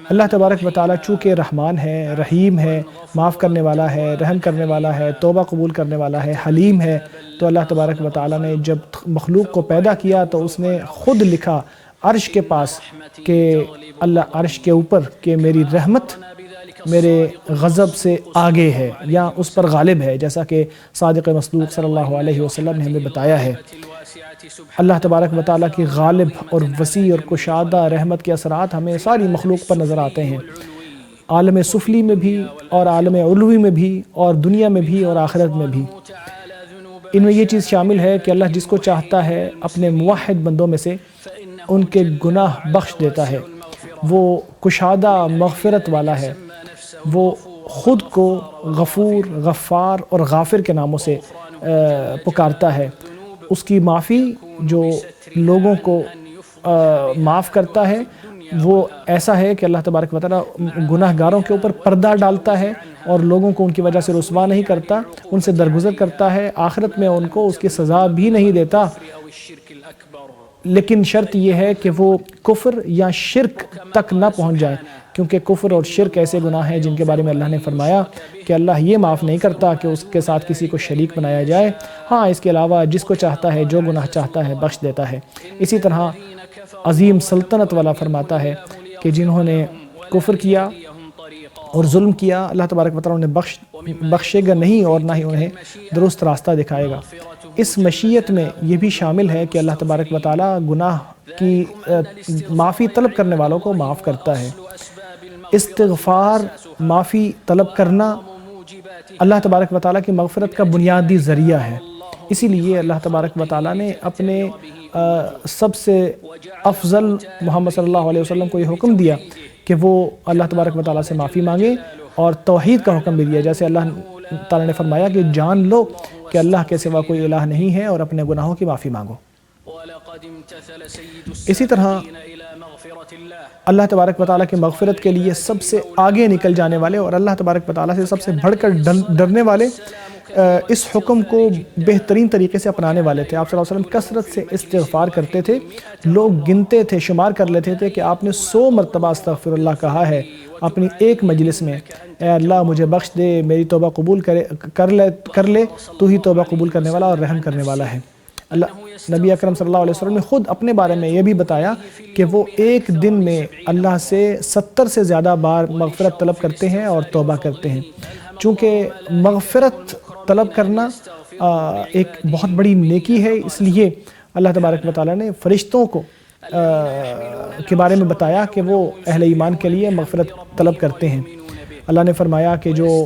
اللہ تبارک و تعالیٰ چونکہ رحمان ہے، رحیم ہے، معاف کرنے والا ہے، رحم کرنے والا ہے، توبہ قبول کرنے والا ہے، حلیم ہے، تو اللہ تبارک و تعالیٰ نے جب مخلوق کو پیدا کیا تو اس نے خود لکھا عرش کے پاس کہ اللہ عرش کے اوپر کہ میری رحمت میرے غضب سے آگے ہے یا اس پر غالب ہے، جیسا کہ صادق مصدوق صلی اللہ علیہ وسلم نے ہمیں بتایا ہے۔ اللہ تبارک و تعالیٰ کی غالب اور وسیع اور کشادہ رحمت کے اثرات ہمیں ساری مخلوق پر نظر آتے ہیں، عالم سفلی میں بھی اور عالم علوی میں بھی اور دنیا میں بھی اور آخرت میں بھی۔ ان میں یہ چیز شامل ہے کہ اللہ جس کو چاہتا ہے اپنے موحد بندوں میں سے ان کے گناہ بخش دیتا ہے، وہ کشادہ مغفرت والا ہے، وہ خود کو غفور، غفار اور غافر کے ناموں سے پکارتا ہے۔ اس کی معافی جو لوگوں کو معاف کرتا ہے وہ ایسا ہے کہ اللہ تبارک و تعالیٰ گناہ گاروں کے اوپر پردہ ڈالتا ہے اور لوگوں کو ان کی وجہ سے رسوا نہیں کرتا، ان سے درگزر کرتا ہے، آخرت میں ان کو اس کی سزا بھی نہیں دیتا۔ لیکن شرط یہ ہے کہ وہ کفر یا شرک تک نہ پہنچ جائے، کیونکہ کفر اور شرک ایسے گناہ ہیں جن کے بارے میں اللہ نے فرمایا کہ اللہ یہ معاف نہیں کرتا کہ اس کے ساتھ کسی کو شریک بنایا جائے، ہاں اس کے علاوہ جس کو چاہتا ہے جو گناہ چاہتا ہے بخش دیتا ہے۔ اسی طرح عظیم سلطنت والا فرماتا ہے کہ جنہوں نے کفر کیا اور ظلم کیا اللہ تبارک و تعالیٰ انہیں بخشے گا نہیں اور نہ ہی انہیں درست راستہ دکھائے گا۔ اس مشیت میں یہ بھی شامل ہے کہ اللہ تبارک و تعالیٰ گناہ کی معافی طلب کرنے والوں کو معاف کرتا ہے۔ استغفار، معافی طلب کرنا اللہ تبارک و تعالیٰ کی مغفرت کا بنیادی ذریعہ ہے۔ اسی لیے اللہ تبارک و تعالیٰ نے اپنے سب سے افضل محمد صلی اللہ علیہ وسلم کو یہ حکم دیا کہ وہ اللہ تبارک و تعالیٰ سے معافی مانگے اور توحید کا حکم بھی دیا، جیسے اللہ تعالیٰ نے فرمایا کہ جان لو کہ اللہ کے سوا کوئی الہ نہیں ہے اور اپنے گناہوں کی معافی مانگو۔ اسی طرح اللہ تبارک و تعالیٰ کی مغفرت کے لیے سب سے آگے نکل جانے والے اور اللہ تبارک و تعالیٰ سے سب سے بڑھ کر ڈرنے والے اس حکم کو بہترین طریقے سے اپنانے والے تھے۔ آپ صلی اللہ علیہ وسلم کثرت سے استغفار کرتے تھے، لوگ گنتے تھے، شمار کر لیتے تھے کہ آپ نے 100 مرتبہ استغفر اللہ کہا ہے اپنی ایک مجلس میں۔ اے اللہ مجھے بخش دے، میری توبہ قبول کر لے، تو ہی توبہ قبول کرنے والا اور رحم کرنے والا ہے۔ نبی اکرم صلی اللہ علیہ وسلم نے خود اپنے بارے میں یہ بھی بتایا کہ وہ ایک دن میں اللہ سے 70 سے زیادہ بار مغفرت طلب کرتے ہیں اور توبہ کرتے ہیں۔ چونکہ مغفرت طلب کرنا ایک بہت بڑی نیکی ہے، اس لیے اللہ تبارک و تعالیٰ نے فرشتوں کو کے بارے میں بتایا کہ وہ اہل ایمان کے لیے مغفرت طلب کرتے ہیں۔ اللہ نے فرمایا کہ جو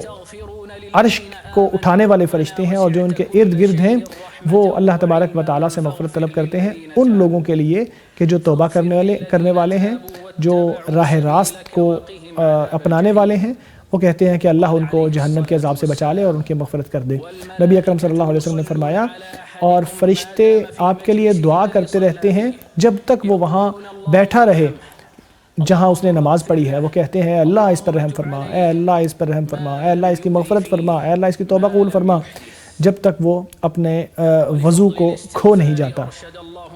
عرش کو اٹھانے والے فرشتے ہیں اور جو ان کے ارد گرد ہیں وہ اللہ تبارک و تعالیٰ سے مغفرت طلب کرتے ہیں ان لوگوں کے لیے کہ جو توبہ کرنے والے ہیں، جو راہ راست کو اپنانے والے ہیں۔ وہ کہتے ہیں کہ اللہ ان کو جہنم کے عذاب سے بچا لے اور ان کی مغفرت کر دے۔ نبی اکرم صلی اللہ علیہ وسلم نے فرمایا اور فرشتے آپ کے لیے دعا کرتے رہتے ہیں جب تک وہ وہاں بیٹھا رہے جہاں اس نے نماز پڑھی ہے۔ وہ کہتے ہیں اللہ اس پر رحم فرما، اے اللہ اس پر رحم فرما، اے اللہ اس کی مغفرت فرما، اے اللہ اس کی توبہ قبول فرما، جب تک وہ اپنے وضو کو کھو نہیں جاتا۔